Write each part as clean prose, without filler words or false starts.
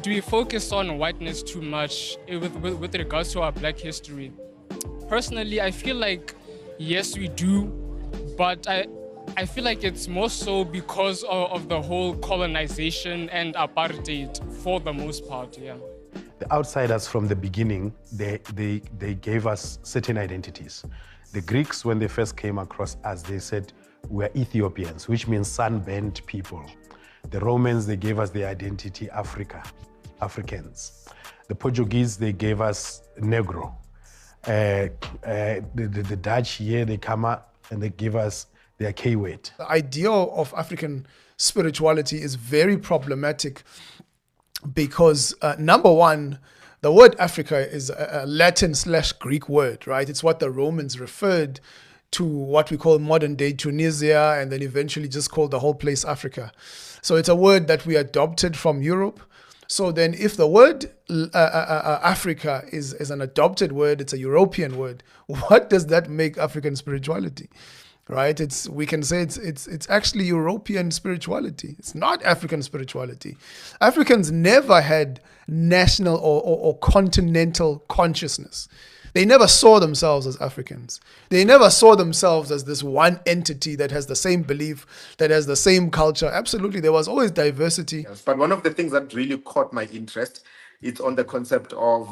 do we focus on whiteness too much with regards to our Black history? Personally, I feel like yes, we do, but I feel like it's more so because of the whole colonization and apartheid for the most part, yeah. The outsiders from the beginning, they gave us certain identities. The Greeks, when they first came across us, they said, we're Ethiopians, which means sunburnt people. The Romans, they gave us the identity Africa, Africans. The Portuguese, they gave us Negro. The Dutch here, they come up and they give us their K-word. The idea of African spirituality is very problematic because number one, the word Africa is a Latin/Greek word, right? It's what the Romans referred to what we call modern day Tunisia, and then eventually just called the whole place Africa. So it's a word that we adopted from Europe. So then if the word Africa is an adopted word, it's a European word, what does that make African spirituality? Right? We can say it's actually European spirituality. It's not African spirituality. Africans never had national or continental consciousness. They never saw themselves as Africans. They never saw themselves as this one entity that has the same belief, that has the same culture. Absolutely, there was always diversity. Yes, but one of the things that really caught my interest, it's on the concept of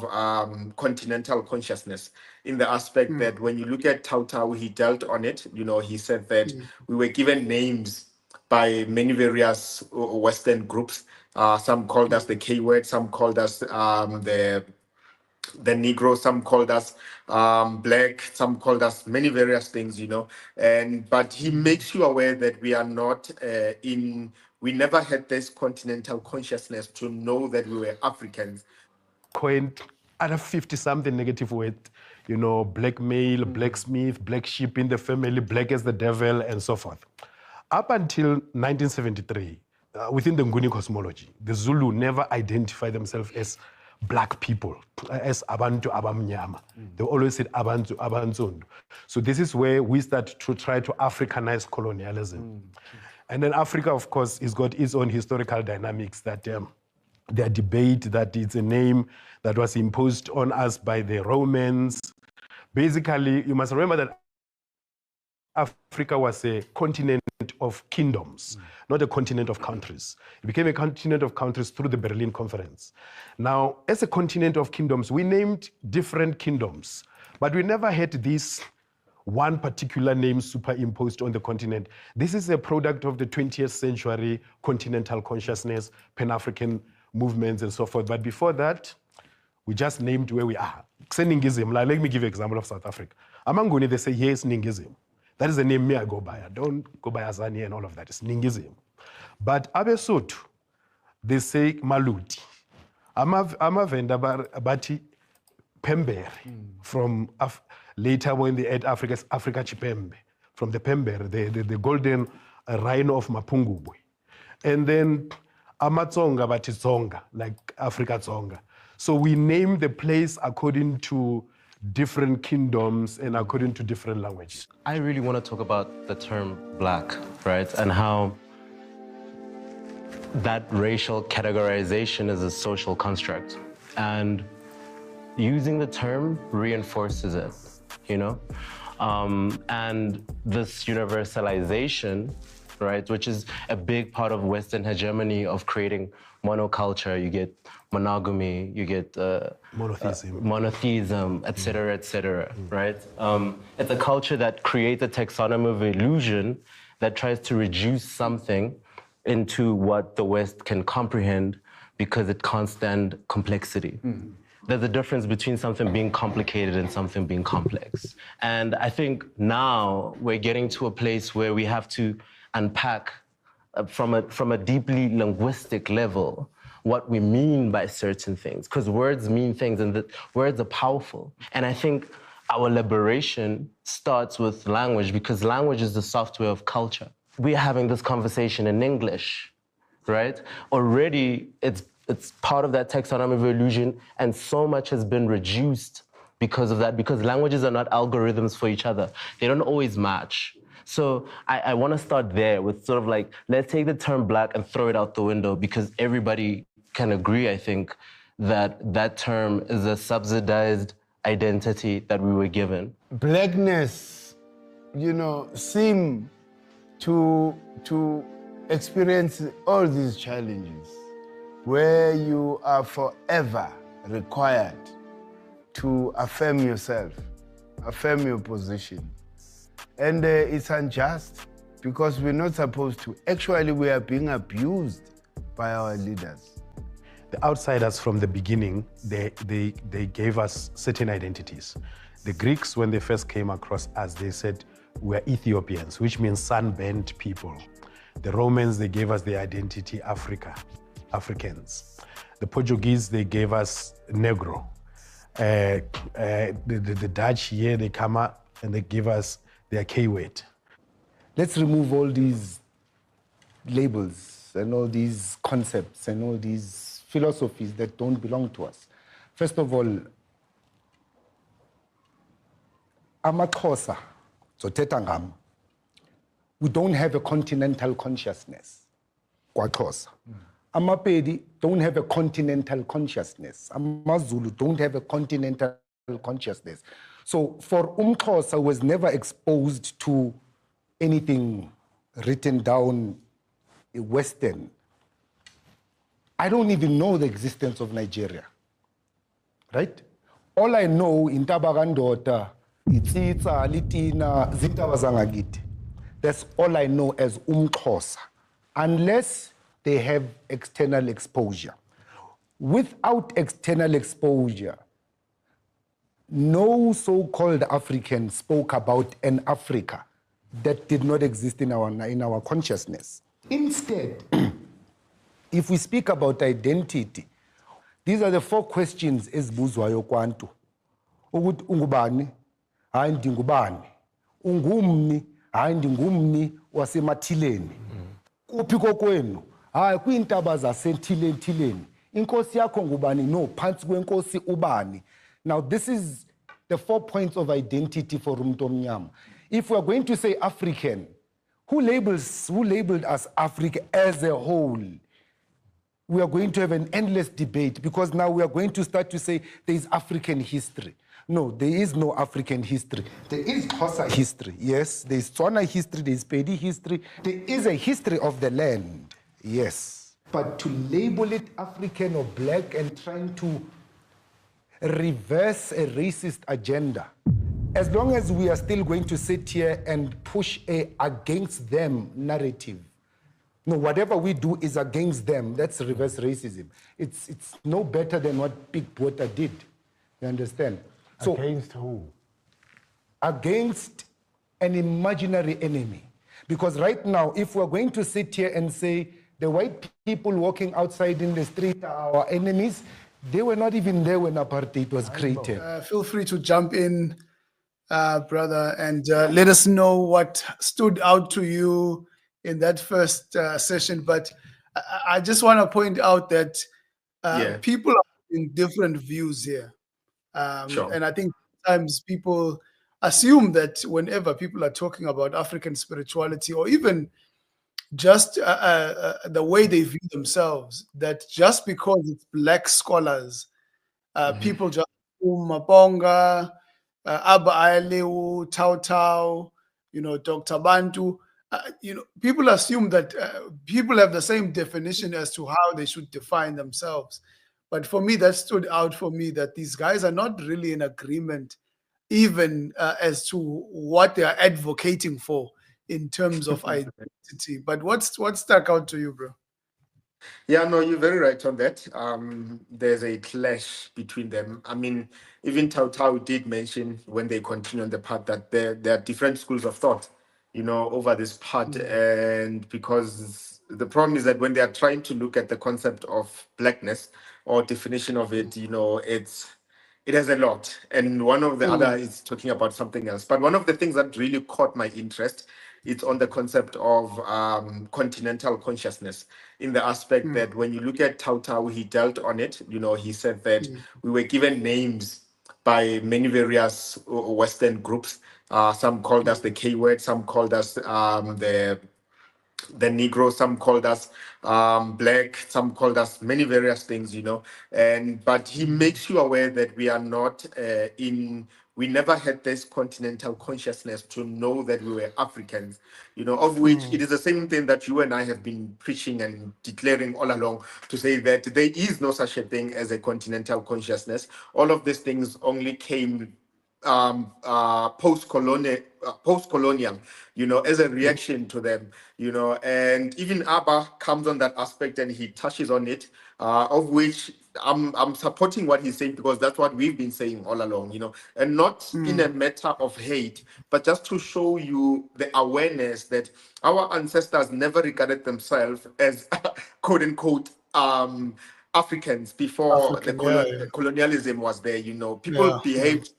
continental consciousness, in the aspect that when you look at Tau, he dealt on it. You know, he said that we were given names by many various Western groups. Some called us the K-word, some called us the Negro, some called us Black, some called us many various things, you know. But he makes you aware that we are not we never had this continental consciousness to know that we were Africans. Coined other 50-something negative words, you know, black male, blacksmith, black sheep in the family, black as the devil, and so forth. Up until 1973, within the Nguni cosmology, the Zulu never identified themselves as black people, as Abantu Abamnyama. They always said Abantu Abanzundu. So this is where we start to try to Africanize colonialism. And then Africa, of course, has got its own historical dynamics that their debate that it's a name that was imposed on us by the Romans. Basically, you must remember that Africa was a continent of kingdoms, not a continent of countries. It became a continent of countries through the Berlin Conference. Now, as a continent of kingdoms, we named different kingdoms, but we never had this one particular name superimposed on the continent. This is a product of the 20th century continental consciousness, Pan-African movements and so forth. But before that, we just named where we are. Nsingiza, let me give you an example of South Africa. Amanguni, they say, yes, Nsingiza. That is the name me I go by. I don't go by Azani and all of that. It's Nsingiza. But Abesotho, they say Maluti. I'm a vendor, but Pembere from later when they add Africa Chipembe, from the Pembere, the golden rhino of Mapungubwe. And then Amatsonga, but it's Tsonga, like Africa Tsonga. So we name the place according to different kingdoms and according to different languages. I really want to talk about the term black, right? And how that racial categorization is a social construct. And using the term reinforces it, you know? And this universalization, right, which is a big part of Western hegemony of creating monoculture. You get monogamy, you get monotheism, et cetera, right? It's a culture that creates a taxonomy of illusion that tries to reduce something into what the West can comprehend because it can't stand complexity. There's a difference between something being complicated and something being complex. And I think now we're getting to a place where we have to unpack from a deeply linguistic level what we mean by certain things, because words mean things and words are powerful. And I think our liberation starts with language, because language is the software of culture. We're having this conversation in English, right? Already it's part of that taxonomy of illusion, and so much has been reduced because of that, because languages are not algorithms for each other. They don't always match. So I want to start there with sort of like, let's take the term black and throw it out the window, because everybody can agree, I think, that that term is a subsidized identity that we were given. Blackness, seem to experience all these challenges where you are forever required to affirm yourself, affirm your position. And it's unjust because we're not supposed to. Actually, we are being abused by our leaders. The outsiders from the beginning, they gave us certain identities. The Greeks, when they first came across us, they said, we're Ethiopians, which means sunburnt people. The Romans, they gave us the identity Africans. The Portuguese, they gave us Negro. The Dutch here, they come up and they give us their K-word. Let's remove all these labels and all these concepts and all these philosophies that don't belong to us. First of all, amaXhosa, so tetangam, we don't have a continental consciousness. KwaXhosa. AmaPedi don't have a continental consciousness. AmaZulu don't have a continental consciousness. So for umXhosa was never exposed to anything written down Western. I don't even know the existence of Nigeria, right? All I know in Tabagandota, Itsitsa, Litina, Zitawazangagiti. That's all I know as umXhosa, unless they have external exposure. Without external exposure, no so-called African spoke about an Africa that did not exist in our consciousness. Instead, if we speak about identity, these are the 4 questions ezibuzwayo kwantu. Ukuthi ungubani? Hayi ndingubani. Ungumni? Hayi ndingumni wasemathileni. Kuphi kokwenu? Hayi kwiintaba zasethileni. Inkosi yakho ngubani? No, phansi kwenkosi ubani. Now this is the 4 points of identity for umuntu omnyama. If we are going to say African, who labeled us Africa as a whole? We are going to have an endless debate because now we are going to start to say there is African history. No, there is no African history. There is Xhosa history, yes. There is Tswana history, there is Pedi history. There is a history of the land, yes. But to label it African or black and trying to reverse a racist agenda, as long as we are still going to sit here and push a against them narrative, no, whatever we do is against them. That's reverse racism. It's no better than what Big Brother did. You understand? So, against who? Against an imaginary enemy. Because right now, if we're going to sit here and say the white people walking outside in the street are our enemies, they were not even there when apartheid was created. Feel free to jump in, brother, and let us know what stood out to you in that first session. But I just want to point out that people are in different views here. Sure. And I think sometimes people assume that whenever people are talking about African spirituality or even just the way they view themselves, that just because it's black scholars, people just Mabonga, Abba Ayalew, Tau, Dr. Bantu, people assume that people have the same definition as to how they should define themselves. But for me, that stood out for me that these guys are not really in agreement even as to what they are advocating for in terms of identity. But what stuck out to you, bro? Yeah, no, you're very right on that. There's a clash between them. I mean, even Tau did mention when they continue on the path that there are different schools of thought, over this part. And because the problem is that when they are trying to look at the concept of blackness or definition of it, it has a lot. And one of the other is talking about something else. But one of the things that really caught my interest, it's on the concept of continental consciousness, in the aspect that when you look at Tau, he dealt on it. He said that we were given names by many various Western groups. Some called us the K word, some called us the the Negro, some called us black, some called us many various things, you know. And but he makes you aware that we are not we never had this continental consciousness to know that we were Africans, you know, of which it is the same thing that you and I have been preaching and declaring all along, to say that there is no such a thing as a continental consciousness. All of these things only came post-colonial, you know, as a reaction to them, you know. And even Abba comes on that aspect and he touches on it, of which I'm supporting what he's saying, because that's what we've been saying all along, you know, and not in a matter of hate, but just to show you the awareness that our ancestors never regarded themselves as quote unquote Africans before the African, yeah, yeah, colonialism was there. You know, people yeah, yeah. behaved.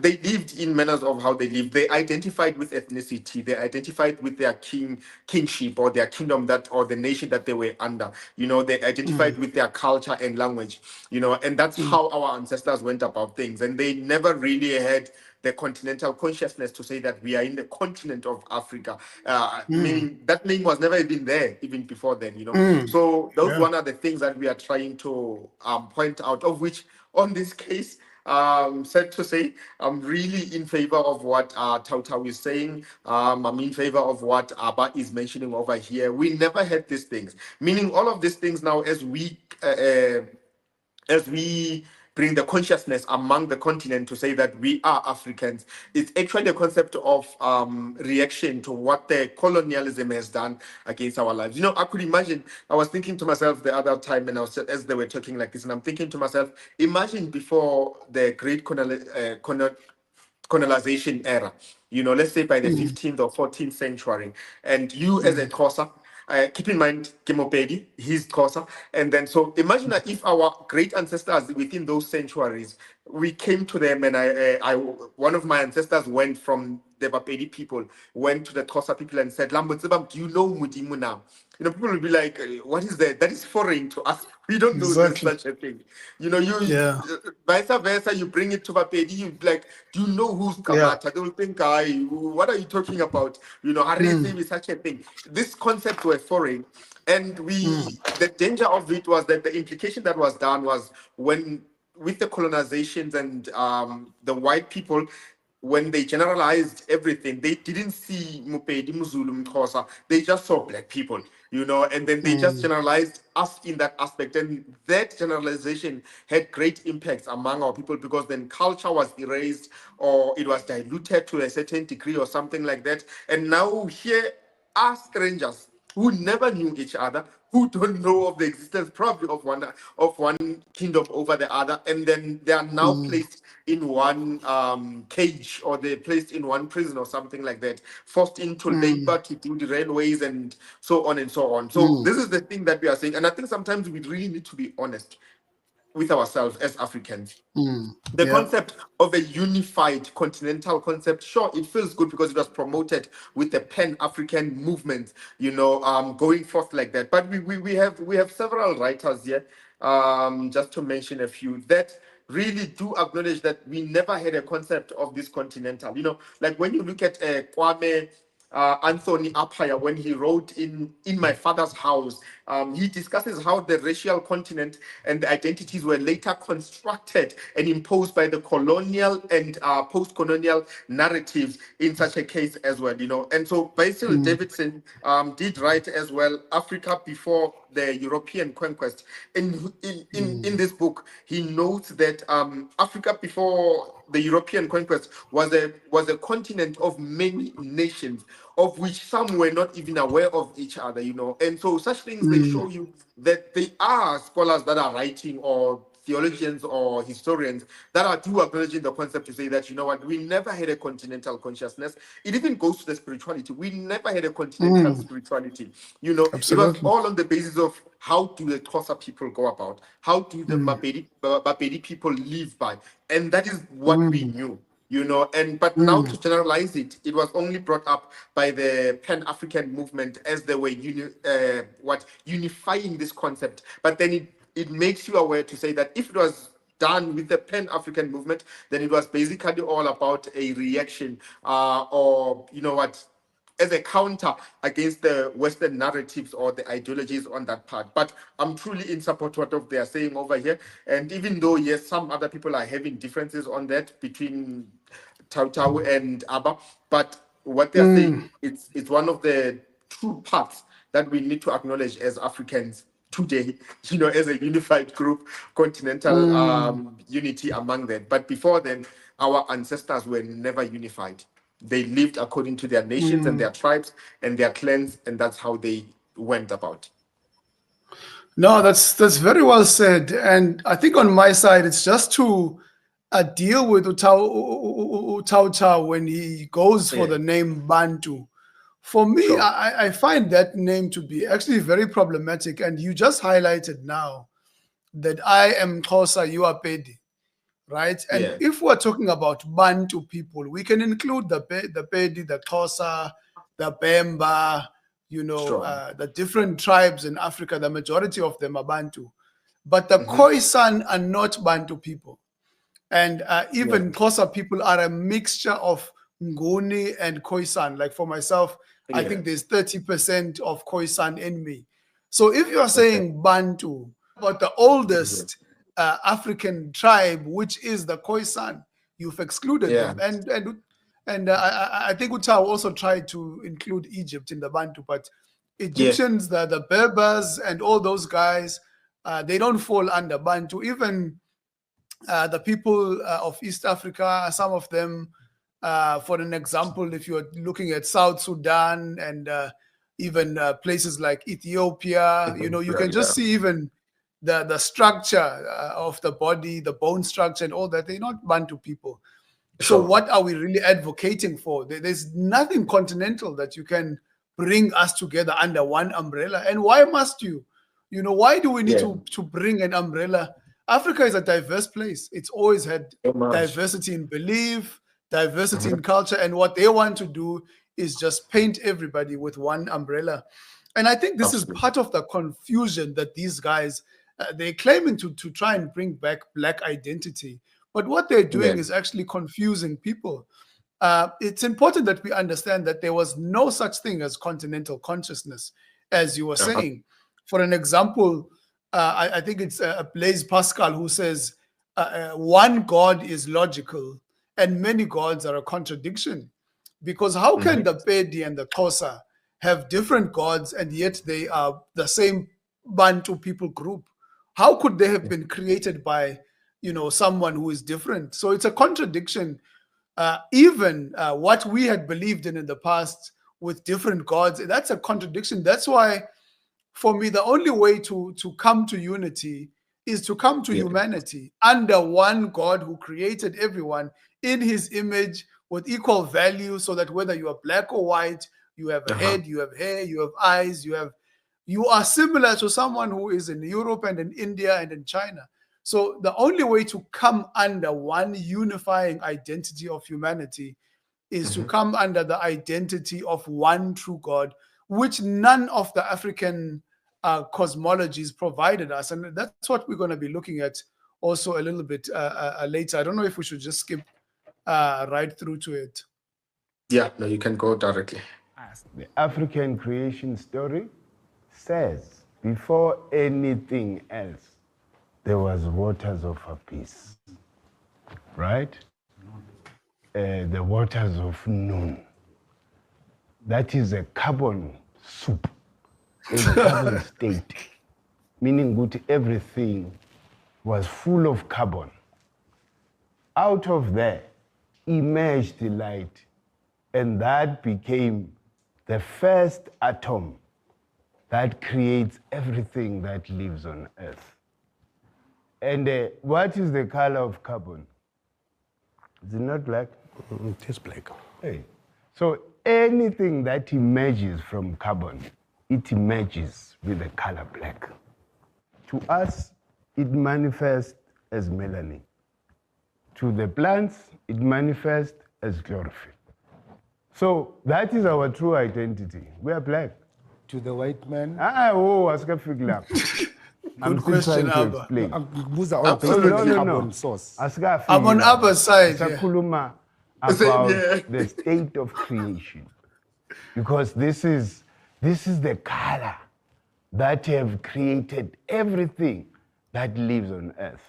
They lived in manners of how they lived. They identified with ethnicity. They identified with their kingship or their kingdom, that or the nation that they were under. You know, they identified with their culture and language. You know, and that's how our ancestors went about things. And they never really had the continental consciousness to say that we are in the continent of Africa. Meaning that name was never even there even before then, you know. So those Yeah. one are the things that we are trying to point out, of which on this case, sad to say, I'm really in favor of what Tautau is saying. I'm in favor of what Abba is mentioning over here. We never had these things, meaning all of these things now, as we bring the consciousness among the continent to say that we are Africans, it's actually a concept of reaction to what the colonialism has done against our lives. You know, I could imagine, I was thinking to myself the other time, and as they were talking like this, and I'm thinking to myself, imagine before the great colonization era, you know, let's say by the 15th or 14th century, and you as a Xhosa, keep in mind Kimopedi, he's Xhosa, and then so imagine that if our great ancestors within those centuries, we came to them, and one of my ancestors went from the Bapedi people, went to the Xhosa people and said, Lambo Tsebam, do you know Mudimu now? You know, people will be like, what is that? That is foreign to us. We don't know there's Exactly. such a thing. You know, Yeah. vice versa, you bring it to Bapedi, you be like, do you know who's Yeah. Kamata? They will think, what are you talking about? You know, Harisi is such a thing. These concepts were foreign. And the danger of it was that the implication that was done was when, with the colonizations and the white people, when they generalized everything, they didn't see Mupedi, Muzulu, Mxhosa. They just saw black people, you know, and then they just generalized us in that aspect. And that generalization had great impacts among our people, because then culture was erased or it was diluted to a certain degree or something like that. And now here are strangers who never knew each other, who don't know of the existence probably of one kingdom over the other, and then they are now placed in one cage, or they're placed in one prison or something like that, forced into labor to do the railways and so on and so on. So this is the thing that we are saying, and I think sometimes we really need to be honest with ourselves as Africans. The Yeah. concept of a unified continental concept, sure, it feels good because it was promoted with the Pan-African movement, you know, going forth like that. But we have several writers here, just to mention a few, that really do acknowledge that we never had a concept of this continental. You know, like when you look at Kwame Anthony Appiah, when he wrote in My Father's House, he discusses how the racial continent and the identities were later constructed and imposed by the colonial and post-colonial narratives in such a case as well, you know. And so Basil Davidson did write as well, Africa Before the European Conquest. In this book, he notes that Africa before the European conquest was a continent of many nations, of which some were not even aware of each other, you know. And so such things, they show you that they are scholars that are writing, or theologians or historians that are do acknowledging the concept to say that, you know what, we never had a continental consciousness. It even goes to the spirituality. We never had a continental spirituality. You know, it was Absolutely. all on the basis of how do the Xhosa people go about, how do the Bapedi people live by, and that is what we knew. You know, and but now to generalize it, it was only brought up by the Pan-African movement as they were unifying this concept. But then it makes you aware to say that if it was done with the Pan-African movement, then it was basically all about a reaction, or you know what, as a counter against the Western narratives or the ideologies on that part. But I'm truly in support of what they are saying over here. And even though, yes, some other people are having differences on that between Tau and Abba, but what they're saying, it's one of the true parts that we need to acknowledge as Africans today, as a unified group, continental unity among them. But before then, our ancestors were never unified. They lived according to their nations and their tribes and their clans, and that's how they went about. No, that's very well said. And I think on my side, it's just to deal with Utau when he goes for the name Bantu. For me, Sure. I find that name to be actually very problematic. And you just highlighted now that I am Xhosa, you are Pedi, right? And if we're talking about Bantu people, we can include the Pedi, the Xhosa, the Bemba, the different tribes in Africa. The majority of them are Bantu. But the Khoisan are not Bantu people. And even Xhosa people are a mixture of Nguni and Khoisan. Like for myself, I think there's 30% of Khoisan in me. So if you're saying Bantu, but the oldest African tribe, which is the Khoisan, you've excluded them. And I think Utau also tried to include Egypt in the Bantu, but Egyptians, the Berbers and all those guys, they don't fall under Bantu. Even the people of East Africa, some of them, for an example, if you're looking at South Sudan and even places like Ethiopia, you can just see even the structure of the body, the bone structure and all that. They're not Bantu people. So what are we really advocating for? There's nothing continental that you can bring us together under one umbrella. And why must you? Why do we need to bring an umbrella? Africa is a diverse place. It's always had diversity in belief, diversity in culture, and what they want to do is just paint everybody with one umbrella. And I think this is part of the confusion that these guys, they're claiming to try and bring back Black identity. But what they're doing is actually confusing people. It's important that we understand that there was no such thing as continental consciousness, as you were saying. For an example, I think it's Blaise Pascal who says, one God is logical and many gods are a contradiction. Because how can the Pedi and the Xhosa have different gods and yet they are the same Bantu people group? How could they have been created by, someone who is different? So it's a contradiction. Even what we had believed in the past with different gods, that's a contradiction. That's why, for me, the only way to come to unity is to come to humanity under one God who created everyone in his image with equal value, so that whether you are black or white, you have a head, you have hair, you have eyes, you are similar to someone who is in Europe and in India and in China. So the only way to come under one unifying identity of humanity is to come under the identity of one true God, which none of the African cosmologies provided us. And that's what we're going to be looking at also a little bit later. I don't know if we should just skip right through to it. Yeah, no, you can go directly. The African creation story says, before anything else, there was waters of abyss, right? The waters of noon. That is a carbon soup, a carbon state, meaning that everything was full of carbon. Out of there emerged light, and that became the first atom that creates everything that lives on Earth. And what is the color of carbon? Is it not black? It is black. Hey. So anything that emerges from carbon, it emerges with the color black. To us, it manifests as melanin. To the plants, it manifests as chlorophyll. So that is our true identity. We are black. To the white man? I'm Good still question, trying to Abba. explain. Carbon source. I'm on Abba's side. About the state of creation. because this is the color that have created everything that lives on earth.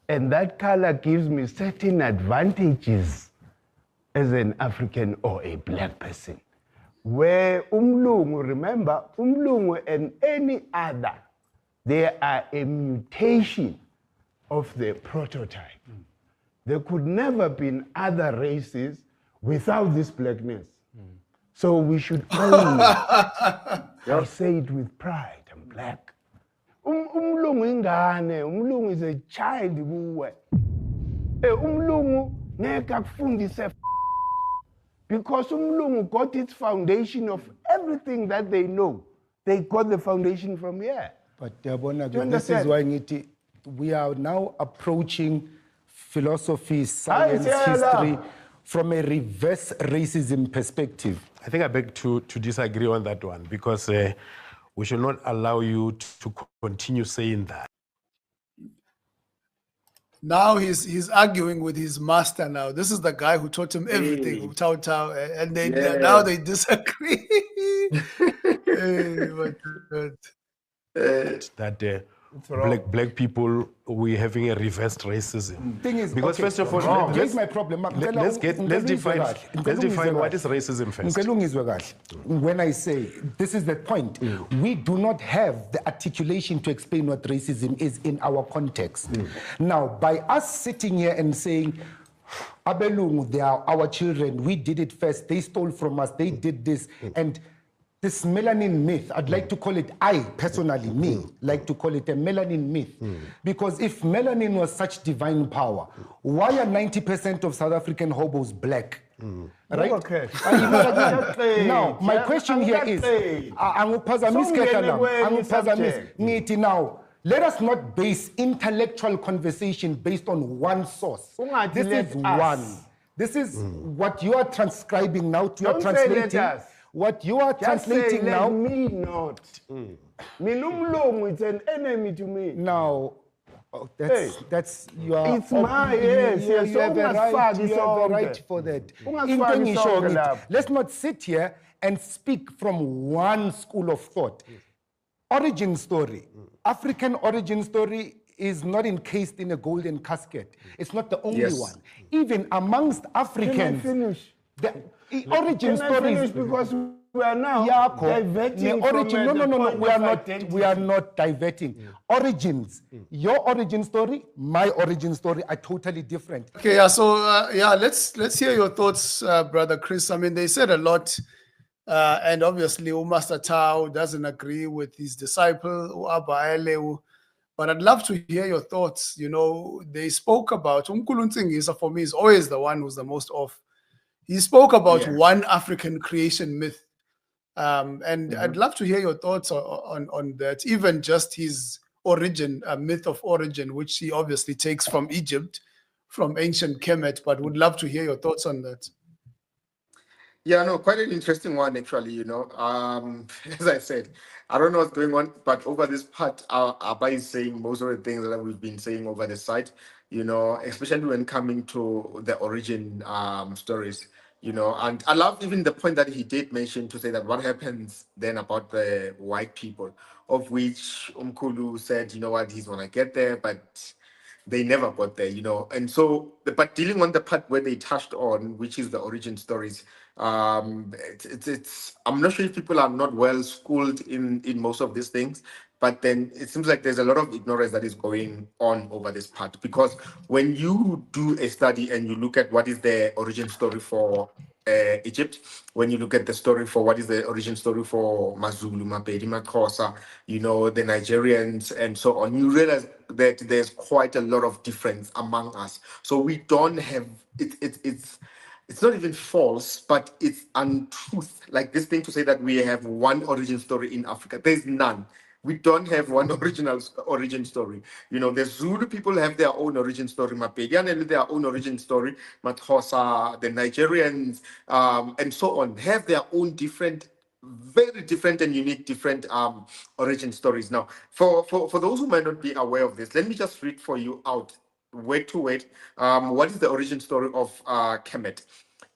And that color gives me certain advantages as an African or a black person. Where umlungu, remember, umlungu and any other, they are a mutation of the prototype. There could never been other races without this blackness. So we should own it. I say it with pride, I'm black. Umlungu ingane, umlungu is a child kuwe. Umlungu ngeke akufundise because umlungu got its foundation of everything that they know. They got the foundation from here. But this is why we are now approaching philosophy, science, history from a reverse racism perspective. I think I beg to disagree on that one because we should not allow you to continue saying that. Now he's arguing with his master now. This is the guy who taught him everything, Tao Tao, and now they disagree. That black people, we're having a reversed racism. Thing is, because okay, first of all, here's my problem. Let's define what is racism first. When I say this is the point, we do not have the articulation to explain what racism is in our context. Now, by us sitting here and saying, Abelungu, they are our children, we did it first, they stole from us, they did this, and this melanin myth, I'd like to call it, I personally, like to call it a melanin myth. Because if melanin was such divine power, why are 90% of South African hobos black? Right? Okay. Now, my question here is, now, let us not base intellectual conversation based on one source. This is one. This is what you are transcribing now to your translating. What you are translating now. Let me not. Minumlungu, it's an enemy to me. Now, that's you are. It's my yes. You have a right for that. Let's not sit here and speak from one school of thought. Origin story, African origin story is not encased in a golden casket. It's not the only one. Even amongst Africans, the origin stories, because we are now diverting we are not diverting. Origins, your origin story, my origin story are totally different. Okay, let's hear your thoughts, Brother Chris. I mean, they said a lot, and obviously Master Tao doesn't agree with his disciple, Abba Ayalew. But I'd love to hear your thoughts. You know, they spoke about Mkhulu Nzingiza, for me, is always the one who's the most off. He spoke about one African creation myth. And I'd love to hear your thoughts on that, even just his origin, myth of origin, which he obviously takes from Egypt, from ancient Kemet, but would love to hear your thoughts on that. Yeah, no, quite an interesting one, actually, you know. As I said, I don't know what's going on, but over this part, Abba is saying most of the things that we've been saying over the site, you know, especially when coming to the origin stories, you know. And I love even the point that he did mention to say that what happens then about the white people, of which Mkhulu said, you know what, he's going to get there, but they never got there, you know. And so, but dealing on the part where they touched on, which is the origin stories, it's I'm not sure if people are not well schooled in most of these things, but then it seems like there's a lot of ignorance that is going on over this part, because when you do a study and you look at what is the origin story for Egypt, when you look at the story for what is the origin story for Mazulu, Mapedi, Makosa, you know, the Nigerians and so on, you realize that there's quite a lot of difference among us. So we don't have it's not even false, but it's untruth. Like this thing to say that we have one origin story in Africa. There's none. We don't have one origin story. You know, the Zulu people have their own origin story. Mapedian have their own origin story. Mathosa, the Nigerians, and so on, have their own different, very different and unique different origin stories. Now, for those who might not be aware of this, let me just read for you out word to word what is the origin story of Kemet.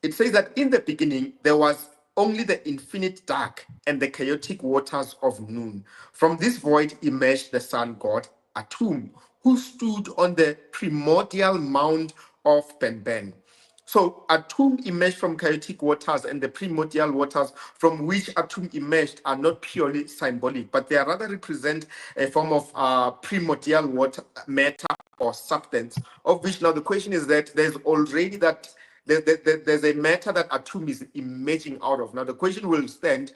It says that in the beginning there was only the infinite dark and the chaotic waters of noon. From this void emerged the sun god, Atum, who stood on the primordial mound of Benben. So Atum emerged from chaotic waters, and the primordial waters from which Atum emerged are not purely symbolic, but they rather represent a form of primordial water, matter or substance, of which now the question is that there's already that there's a matter that Atum is emerging out of. Now the question will stand,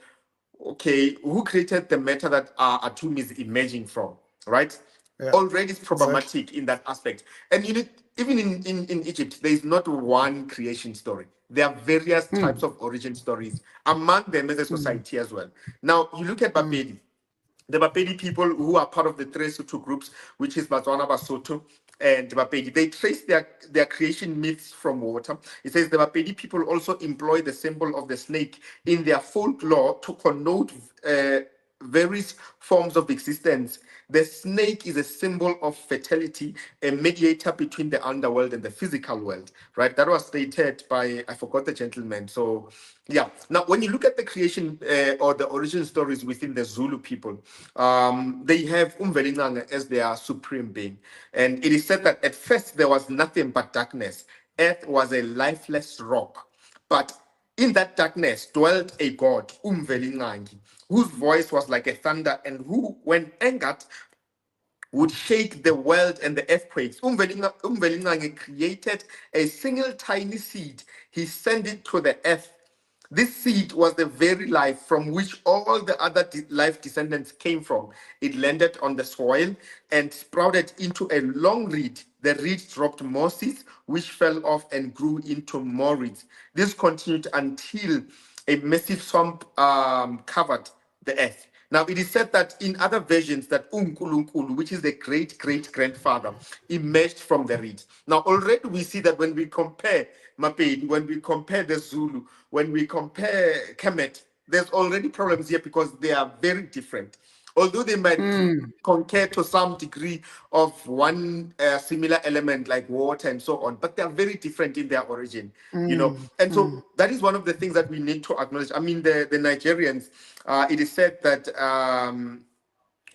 okay, who created the matter that Atum is emerging from, right? Yeah. Already is problematic Exactly. in that aspect. And you need, even in Egypt, there is not one creation story. There are various types of origin stories. Among them is a society as well. Now, you look at Bapedi. The Bapedi people who are part of the three Sotho groups, which is Batswana, Basotho, and Bapedi, they trace their creation myths from water. It says the Bapedi people also employ the symbol of the snake in their folklore to connote various forms of existence. The snake is a symbol of fertility, a mediator between the underworld and the physical world, right? That was stated by, I forgot the gentleman. So, yeah. Now, when you look at the creation or the origin stories within the Zulu people, they have Umvelinanga as their supreme being. And it is said that at first there was nothing but darkness. Earth was a lifeless rock. But in that darkness dwelt a god, Umvelingangi, whose voice was like a thunder and who, when angered, would shake the world and the earthquakes. Umvelingangi created a single tiny seed. He sent it to the earth. This seed was the very life from which all the other life descendants came from. It landed on the soil and sprouted into a long reed. The reed dropped more seeds, which fell off and grew into more reeds. This continued until a massive swamp covered the earth. Now, it is said that in other versions that Nkulunkulu, which is the great-great-grandfather, emerged from the reed. Now, already we see that when we compare Mapedi, when we compare the Zulu, when we compare Kemet, there's already problems here because they are very different. Although they might concur to some degree of one similar element like water and so on, but they are very different in their origin, you know. And so that is one of the things that we need to acknowledge. I mean, the Nigerians, it is said that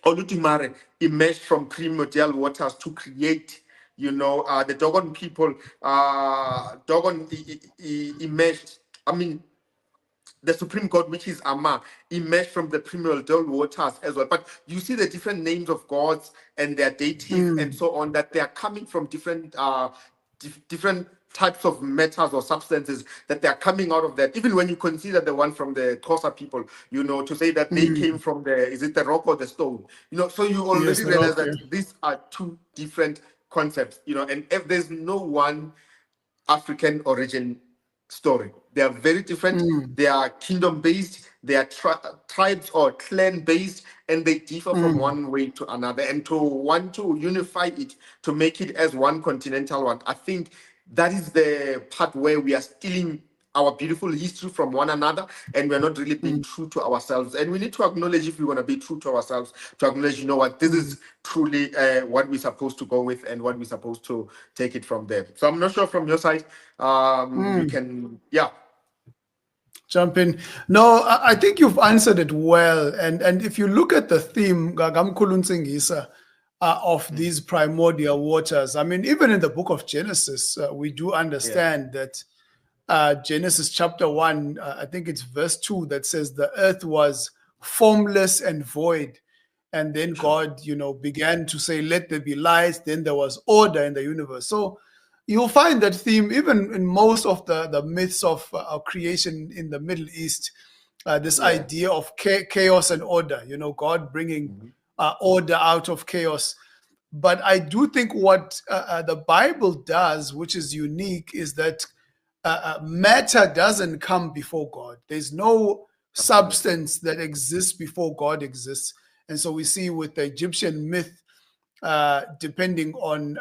Olutimare emerged from primordial waters to create, you know, the Dogon people, Dogon emerged, I mean, the supreme god, which is Amma, emerged from the primordial waters as well. But you see the different names of gods and their deities and so on, that they are coming from different different types of metals or substances that they are coming out of that. Even when you consider the one from the Xhosa people, you know, to say that they came from the, is it the rock or the stone? You know, so you Yes, already the realize rock, yeah. that these are two different concepts, you know, and if there's no one African origin story. They are very different. They are kingdom based, they are tribes or clan based, and they differ from one way to another. And to want to unify it, to make it as one continental one, I think that is the part where we are stealing our beautiful history from one another, and we're not really being true to ourselves. And we need to acknowledge, if we want to be true to ourselves, to acknowledge, you know what, this is truly what we're supposed to go with and what we're supposed to take it from there. So I'm not sure from your side, you can, yeah. Jump in. No, I think you've answered it well. And if you look at the theme, Mkhulu Nzingiza, of these primordial waters, I mean, even in the book of Genesis, we do understand that Genesis chapter 1, I think it's verse 2, that says the earth was formless and void. And then God, you know, began to say, let there be light. Then there was order in the universe. So you'll find that theme even in most of the myths of creation in the Middle East, this idea of chaos and order, you know, God bringing order out of chaos. But I do think what the Bible does, which is unique, is that matter doesn't come before God. There's no substance that exists before God exists. And so we see with the Egyptian myth, depending on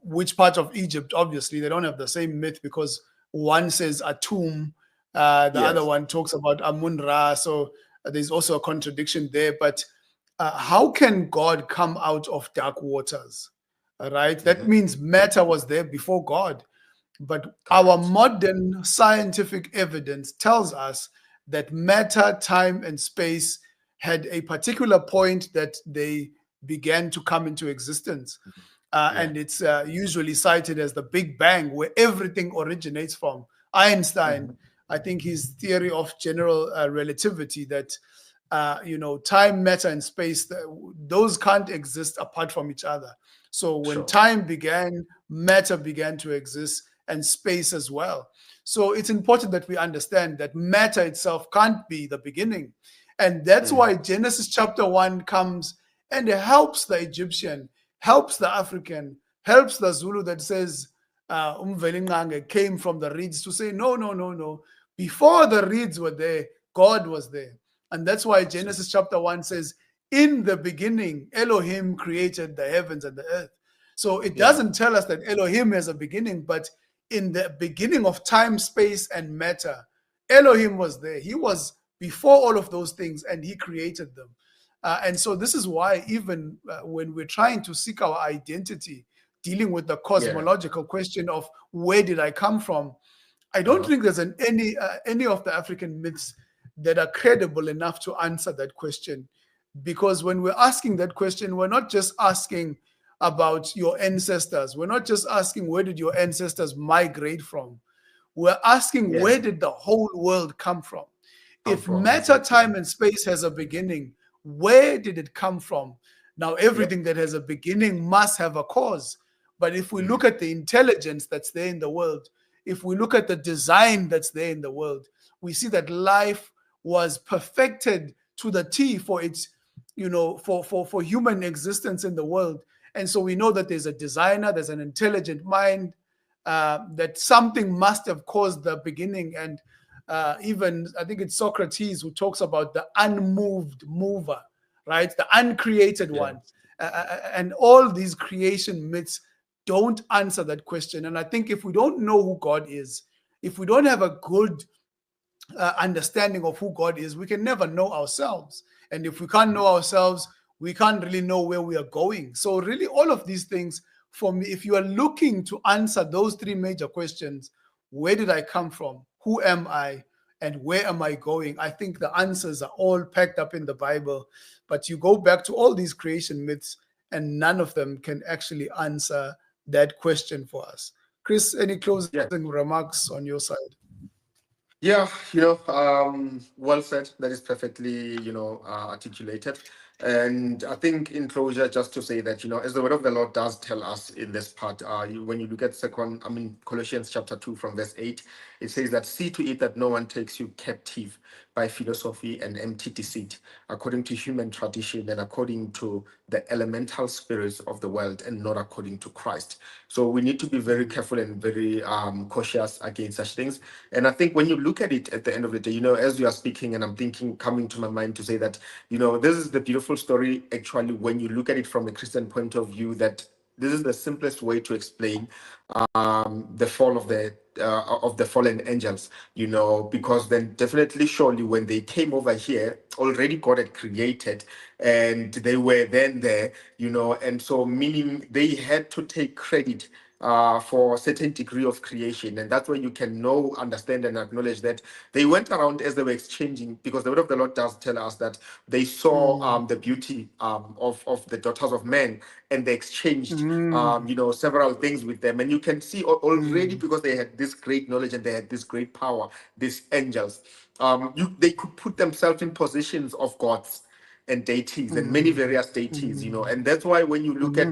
which part of Egypt, obviously, they don't have the same myth because one says Atum, the other one talks about Amun-Ra. So there's also a contradiction there. But how can God come out of dark waters? Right? That means matter was there before God. But our modern scientific evidence tells us that matter, time, and space had a particular point that they began to come into existence. And it's usually cited as the Big Bang, where everything originates from. Einstein, I think his theory of general relativity, that time, matter, and space, those can't exist apart from each other. So when time began, matter began to exist, and space as well. So it's important that we understand that matter itself can't be the beginning. And that's why Genesis chapter 1 comes and helps the Egyptian, helps the African, helps the Zulu, that says, Umvelingange came from the reeds, to say, no, no, no, no. Before the reeds were there, God was there. And that's why Genesis chapter 1 says, in the beginning, Elohim created the heavens and the earth. So it doesn't tell us that Elohim has a beginning, but in the beginning of time, space, and matter, Elohim was there. He was before all of those things, and he created them. And so this is why even when we're trying to seek our identity, dealing with the cosmological question of where did I come from, I don't think there's any of the African myths that are credible enough to answer that question. Because when we're asking that question, we're not just asking about your ancestors. We're not just asking where did your ancestors migrate from. We're asking where did the whole world come from? If matter, time, and space has a beginning, where did it come from? Now, everything that has a beginning must have a cause. But if we look at the intelligence that's there in the world, if we look at the design that's there in the world, we see that life was perfected to the T for its, for human existence in the world. And so we know that there's a designer, there's an intelligent mind, that something must have caused the beginning. And even, I think it's Socrates who talks about the unmoved mover, right? The uncreated one. And all these creation myths don't answer that question. And I think if we don't know who God is, if we don't have a good understanding of who God is, we can never know ourselves. And if we can't know ourselves, we can't really know where we are going. So really all of these things, for me, if you are looking to answer those three major questions, where did I come from? Who am I? And where am I going? I think the answers are all packed up in the Bible. But you go back to all these creation myths, and none of them can actually answer that question for us. Chris, any closing remarks on your side? Yeah, well said. That is perfectly, articulated. And I think in closure, just to say that, as the word of the Lord does tell us in this part, when you look at Colossians chapter 2 from verse 8, it says that see to it that no one takes you captive by philosophy and empty deceit, according to human tradition and according to the elemental spirits of the world, and not according to Christ. So we need to be very careful and very cautious against such things. And I think when you look at it at the end of the day, as you are speaking, and I'm thinking, coming to my mind to say that, this is the beautiful story, actually, when you look at it from a Christian point of view, that this is the simplest way to explain the fall of the fallen angels, because then definitely, surely, when they came over here, already God had created, and they were then there, and so meaning they had to take credit for a certain degree of creation. And that's where you can understand and acknowledge that they went around as they were exchanging, because the word of the Lord does tell us that they saw the beauty of the daughters of men, and they exchanged several things with them. And you can see already, because they had this great knowledge and they had this great power, these angels, they could put themselves in positions of gods and deities and many various deities, and that's why when you look at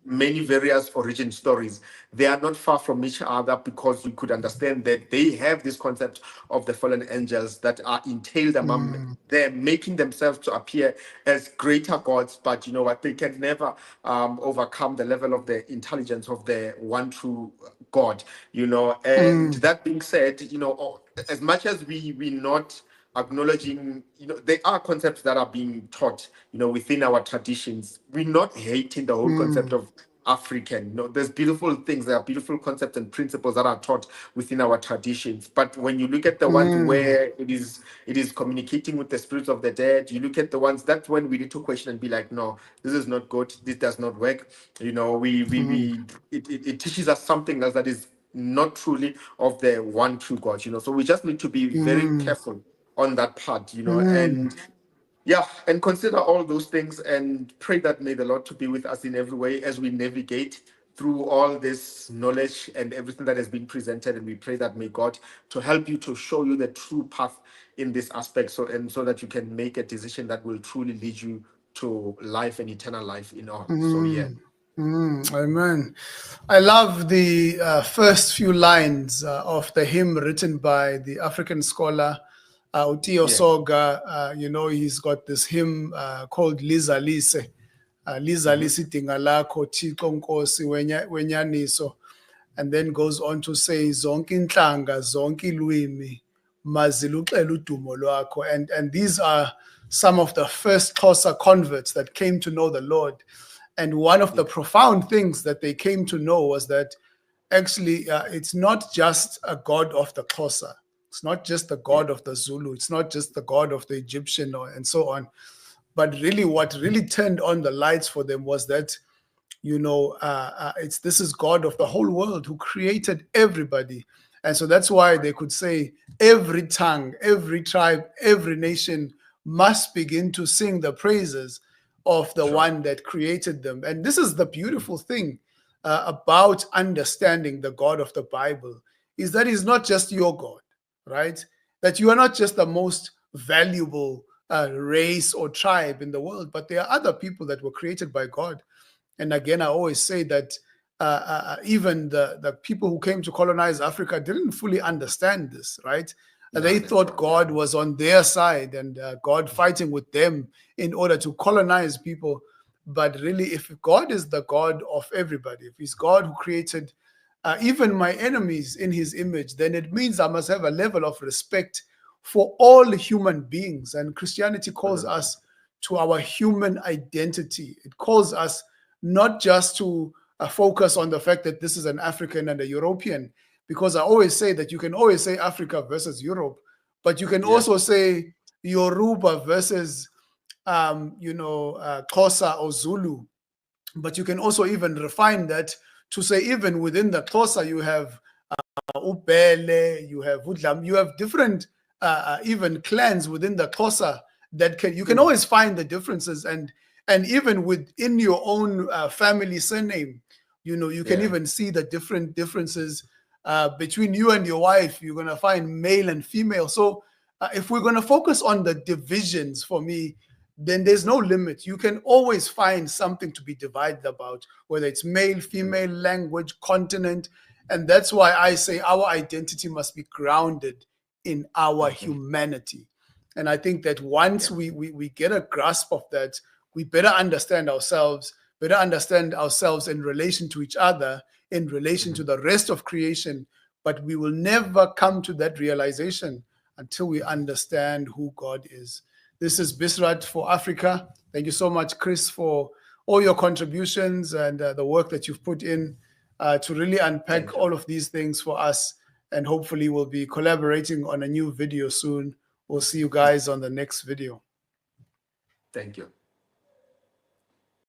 many various origin stories, they are not far from each other, because you could understand that they have this concept of the fallen angels that are entailed among them, making themselves to appear as greater gods, but they can never overcome the level of the intelligence of the one true God, and that being said, as much as we not acknowledging, there are concepts that are being taught, within our traditions. We're not hating the whole concept of African. There's beautiful things, there are beautiful concepts and principles that are taught within our traditions. But when you look at the ones where it is communicating with the spirits of the dead, you look at the ones, that's when we need to question and be like, no, this is not good, this does not work. It teaches us something else that is not truly of the one true God. So we just need to be very careful on that part, and yeah, and consider all those things and pray that may the Lord to be with us in every way as we navigate through all this knowledge and everything that has been presented. And we pray that may God to help you, to show you the true path in this aspect, so that you can make a decision that will truly lead you to life and eternal life in all. So yeah. Amen. I love the first few lines of the hymn written by the African scholar Utio Soga. He's got this hymn called Liza Lise. Liza Lise Dingalako Thixo Nkosi wenyaniso. And then goes on to say, zonke inhlanga, zonke ilwimi, maziluxele udumo lwakho. And these are some of the first Xhosa converts that came to know the Lord. And one of the profound things that they came to know was that actually it's not just a god of the Xhosa. It's not just the god of the Zulu. It's not just the god of the Egyptian and so on. But really what really turned on the lights for them was that, this is God of the whole world who created everybody. And so that's why they could say every tongue, every tribe, every nation must begin to sing the praises of the one that created them. And this is the beautiful thing about understanding the God of the Bible, is that he's not just your God, right? That you are not just the most valuable race or tribe in the world, but there are other people that were created by God. And again, I always say that even the people who came to colonize Africa didn't fully understand this, right? They thought God was on their side and God fighting with them in order to colonize people. But really, if God is the God of everybody, if he's God who created even my enemies in his image, then it means I must have a level of respect for all human beings. And Christianity calls us to our human identity. It calls us not just to focus on the fact that this is an African and a European, because I always say that you can always say Africa versus Europe, but you can also say Yoruba versus, Xhosa or Zulu. But you can also even refine that to say even within the Xhosa, you have Ubele, you have Udlam, you have different even clans within the Xhosa that you can always find the differences. And even within your own family surname, you can even see the differences between you and your wife. You're going to find male and female. So if we're going to focus on the divisions, for me, then there's no limit. You can always find something to be divided about, whether it's male, female, language, continent. And that's why I say our identity must be grounded in our humanity. And I think that once we get a grasp of that, we better understand ourselves in relation to each other, in relation to the rest of creation. But we will never come to that realization until we understand who God is. This is Bisrat for Africa. Thank you so much, Chris, for all your contributions and the work that you've put in to really unpack all of these things for us. And hopefully we'll be collaborating on a new video soon. We'll see you guys on the next video. Thank you.